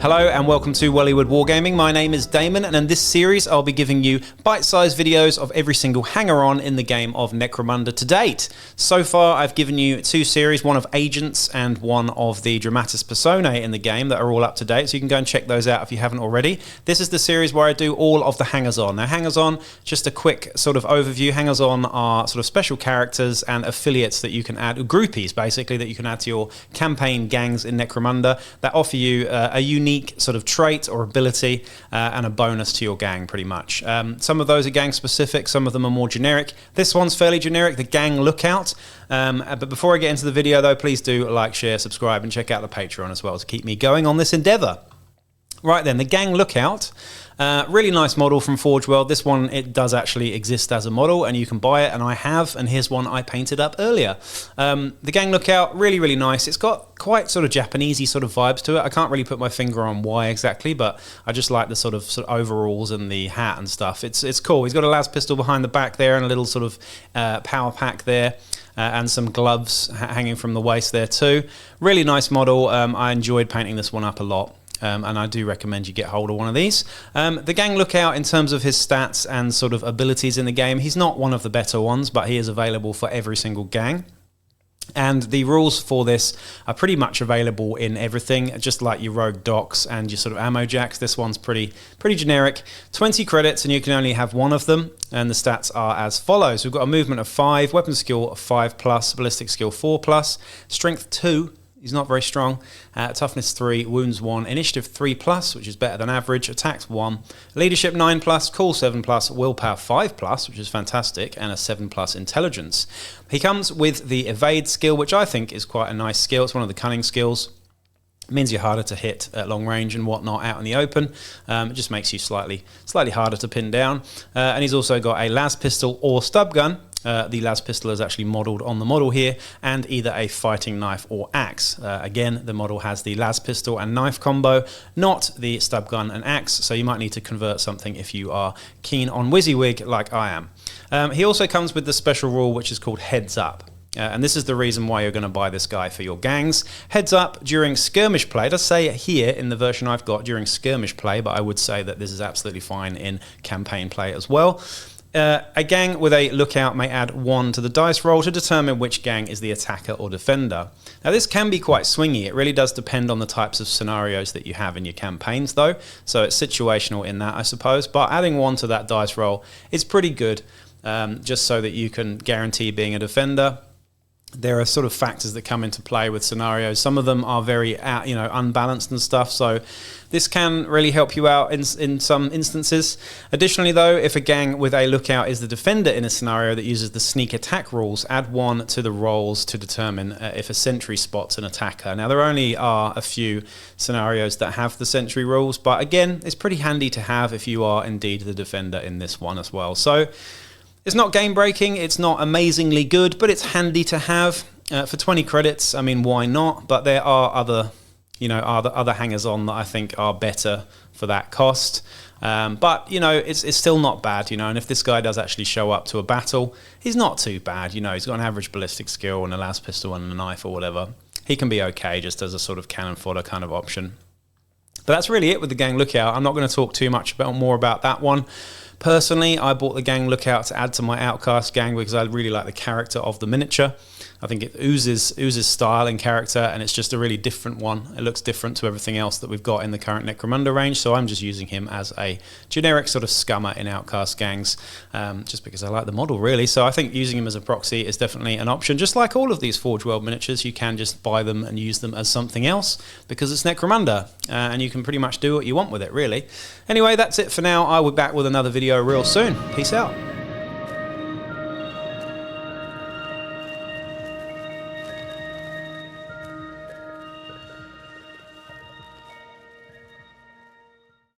Hello and welcome to Wellywood Wargaming. My name is Damon, and in this series I'll be giving you bite-sized videos of every single hanger-on in the game of Necromunda to date. So far I've given you two series, one of Agents and one of the Dramatis Personae in the game that are all up to date, so you can go and check those out if you haven't already. This is the series where I do all of the hangers-on. Now hangers-on, just a quick sort of overview, hangers-on are sort of special characters and affiliates that you can add, groupies basically, that you can add to your campaign gangs in Necromunda that offer you a unique sort of trait or ability and a bonus to your gang pretty much. Some of those are gang specific, some of them are more generic. This one's fairly generic, the Gang Lookout. But before I get into the video though, please do like, share, subscribe and check out the Patreon as well to keep me going on this endeavour. Right then, the Gang Lookout. Really nice model from Forge World. This one, it does actually exist as a model and you can buy it, and I have, and here's one I painted up earlier. The Gang Lookout, really, really nice. It's got quite sort of Japanesey sort of vibes to it. I can't really put my finger on why exactly, but I just like the sort of overalls and the hat and stuff. It's cool. He's got a las pistol behind the back there and a little sort of power pack there. And some gloves hanging from the waist there too. Really nice model. I enjoyed painting this one up a lot. And I do recommend you get hold of one of these. The Gang Lookout, in terms of his stats and sort of abilities in the game, he's not one of the better ones, but he is available for every single gang. And the rules for this are pretty much available in everything, just like your Rogue Docs and your sort of ammo jacks. This one's pretty generic. 20 credits and you can only have one of them, and the stats are as follows. We've got a movement of 5, weapon skill of 5+, ballistic skill 4+, strength 2. He's not very strong. Toughness 3, wounds 1, initiative 3+, which is better than average, attacks 1, leadership 9+, cool 7+, willpower 5+, which is fantastic, and a 7+ intelligence. He comes with the evade skill, which I think is quite a nice skill. It's one of the cunning skills. It means you're harder to hit at long range and whatnot out in the open. It just makes you slightly harder to pin down. And he's also got a las pistol or stub gun. The las pistol is actually modelled on the model here, and either a fighting knife or axe. Again, the model has the las pistol and knife combo, not the stub gun and axe, so you might need to convert something if you are keen on WYSIWYG like I am. He also comes with the special rule which is called Heads Up. And this is the reason why you're going to buy this guy for your gangs. Heads up during skirmish play. It does say here in the version I've got during skirmish play, but I would say that this is absolutely fine in campaign play as well. A gang with a lookout may add 1 to the dice roll to determine which gang is the attacker or defender. Now this can be quite swingy. It really does depend on the types of scenarios that you have in your campaigns though. So it's situational in that, I suppose. But adding 1 to that dice roll is pretty good, just so that you can guarantee being a defender. There are sort of factors that come into play with scenarios. Some of them are very, unbalanced and stuff. So this can really help you out in some instances. Additionally, though, if a gang with a lookout is the defender in a scenario that uses the sneak attack rules, add 1 to the rolls to determine if a sentry spots an attacker. Now, there only are a few scenarios that have the sentry rules, but again, it's pretty handy to have if you are indeed the defender in this one as well. So it's not game breaking, it's not amazingly good, but it's handy to have. For 20 credits, I mean, why not? But there are other hangers on that I think are better for that cost. But it's still not bad, and if this guy does actually show up to a battle, he's not too bad. He's got an average ballistic skill and a las pistol and a knife or whatever. He can be okay just as a sort of cannon fodder kind of option. But that's really it with the Gang Lookout. I'm not going to talk too much more about that one. Personally, I bought the Gang Lookout to add to my Outcast gang because I really like the character of the miniature. I think it oozes style and character, and it's just a really different one. It looks different to everything else that we've got in the current Necromunda range, so I'm just using him as a generic sort of scummer in Outcast gangs, just because I like the model, really. So I think using him as a proxy is definitely an option. Just like all of these Forge World miniatures, you can just buy them and use them as something else, because it's Necromunda, and you can pretty much do what you want with it, really. Anyway, that's it for now. I'll be back with another video real soon. Peace out.